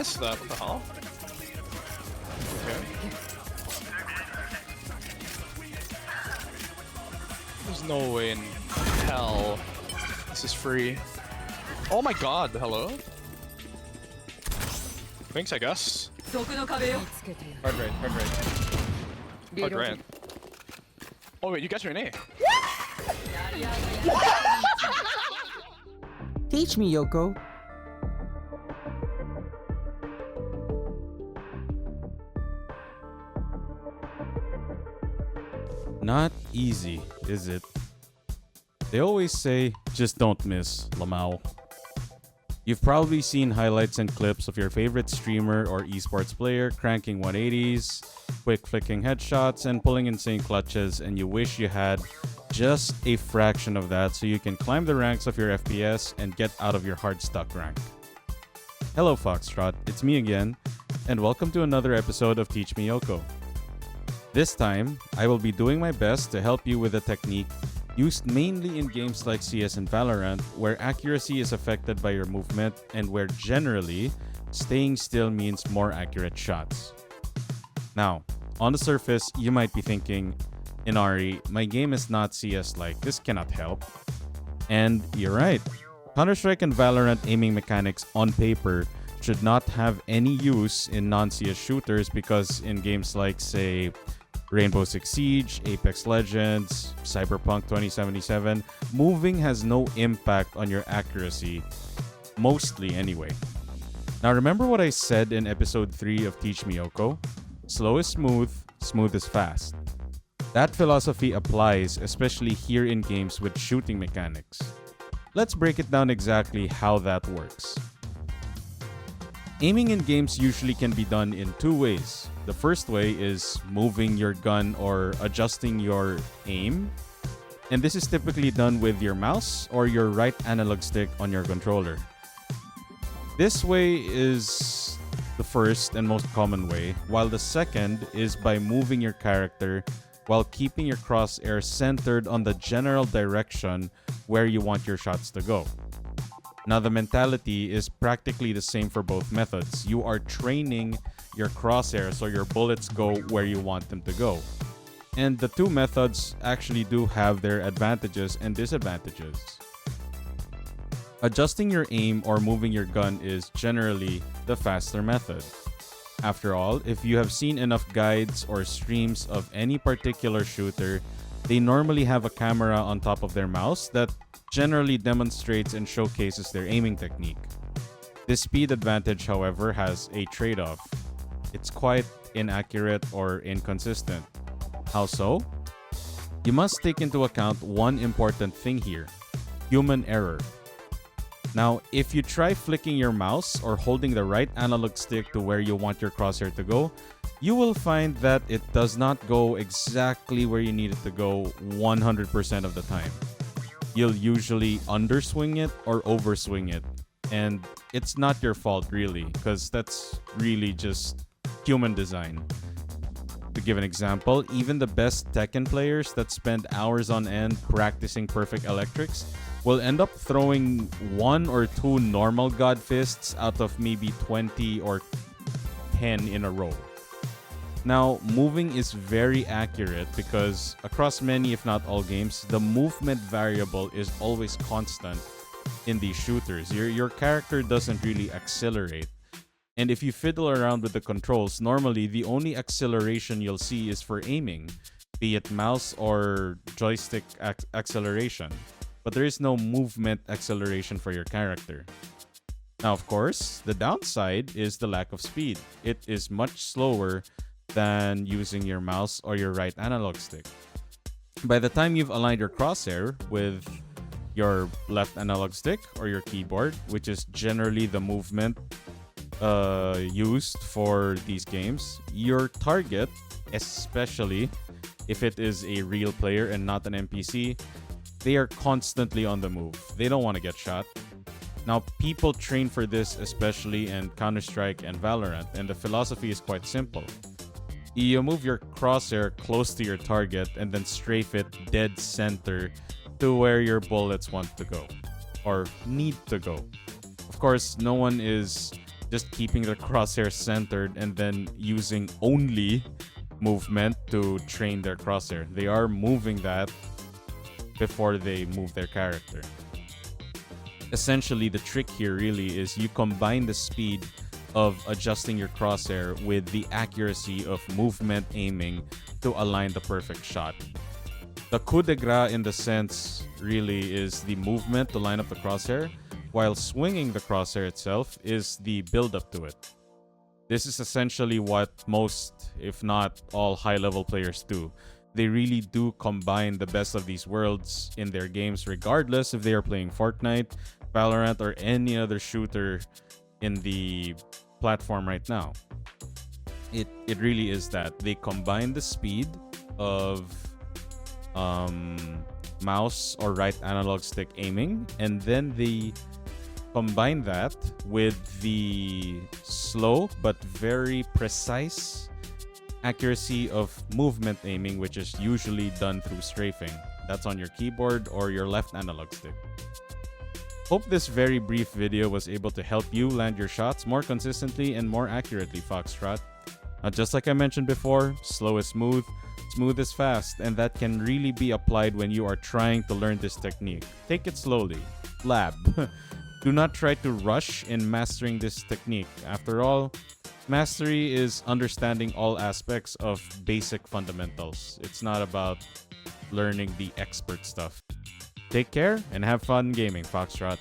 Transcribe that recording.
missed that. What the hell? Okay. There's no way in hell this is free. Oh my god, hello? Thanks, I guess. Hard right, hard right. Hard right. Oh wait, you guys are in A. Teach me, Yoko. Not easy, is it? They always say, just don't miss, Lamau. You've probably seen highlights and clips of your favorite streamer or esports player cranking 180s, quick flicking headshots, and pulling insane clutches, and you wish you had just a fraction of that so you can climb the ranks of your FPS and get out of your hard stuck rank. Hello Foxtrot, it's me again, and welcome to another episode of Teach Me Yoko. This time, I will be doing my best to help you with a technique used mainly in games like CS and Valorant, where accuracy is affected by your movement and where generally, staying still means more accurate shots. Now, on the surface, you might be thinking, Inari, my game is not CS-like, this cannot help. And you're right. Counter-Strike and Valorant aiming mechanics on paper should not have any use in non-CS shooters because in games like, say, Rainbow Six Siege, Apex Legends, Cyberpunk 2077, moving has no impact on your accuracy, mostly anyway. Now remember what I said in episode 3 of Teach Me Yoko? Slow is smooth, smooth is fast. That philosophy applies especially here in games with shooting mechanics. Let's break it down exactly how that works. Aiming in games usually can be done in two ways. The first way is moving your gun or adjusting your aim. And this is typically done with your mouse or your right analog stick on your controller. This way is the first and most common way, while the second is by moving your character while keeping your crosshair centered on the general direction where you want your shots to go. Now the mentality is practically the same for both methods. You are training your crosshair so your bullets go where you want them to go. And the two methods actually do have their advantages and disadvantages. Adjusting your aim or moving your gun is generally the faster method. After all, if you have seen enough guides or streams of any particular shooter, they normally have a camera on top of their mouse that generally demonstrates and showcases their aiming technique. This speed advantage, however, has a trade-off. It's quite inaccurate or inconsistent. How so? You must take into account one important thing here: human error. Now, if you try flicking your mouse or holding the right analog stick to where you want your crosshair to go, you will find that it does not go exactly where you need it to go 100% of the time. You'll usually underswing it or overswing it. And it's not your fault really, because that's really just human design. To give an example, even the best Tekken players that spend hours on end practicing perfect electrics will end up throwing 1 or 2 normal god fists out of maybe 20 or 10 in a row. Now, moving is very accurate because across many, if not all games, the movement variable is always constant in these shooters. Your character doesn't really accelerate. And if you fiddle around with the controls, normally the only acceleration you'll see is for aiming, be it mouse or joystick acceleration. But there is no movement acceleration for your character. Now, of course, the downside is the lack of speed. It is much slower than using your mouse or your right analog stick. By the time you've aligned your crosshair with your left analog stick or your keyboard, which is generally the movement used for these games, your target, especially if it is a real player and not an NPC, they are constantly on the move. They don't want to get shot. Now, people train for this, especially in Counter-Strike and Valorant, and the philosophy is quite simple. You move your crosshair close to your target and then strafe it dead center to where your bullets want to go or need to go. Of course, no one is just keeping the crosshair centered and then using only movement to train their crosshair. They are moving that before they move their character. Essentially, the trick here really is you combine the speed of adjusting your crosshair with the accuracy of movement aiming to align the perfect shot. The coup de grace in the sense really is the movement to line up the crosshair, while swinging the crosshair itself is the build-up to it. This is essentially what most, if not all, high-level players do. They really do combine the best of these worlds in their games, regardless if they are playing Fortnite, Valorant, or any other shooter in the platform right now. It really is that. They combine the speed of mouse or right analog stick aiming, and then they combine that with the slow but very precise accuracy of movement aiming, which is usually done through strafing. That's on your keyboard or your left analog stick. Hope this very brief video was able to help you land your shots more consistently and more accurately, Foxtrot. Just like I mentioned before, slow is smooth, smooth is fast, and that can really be applied when you are trying to learn this technique. Take it slowly. Lab. Do not try to rush in mastering this technique. After all, mastery is understanding all aspects of basic fundamentals. It's not about learning the expert stuff. Take care and have fun gaming, Foxtrot.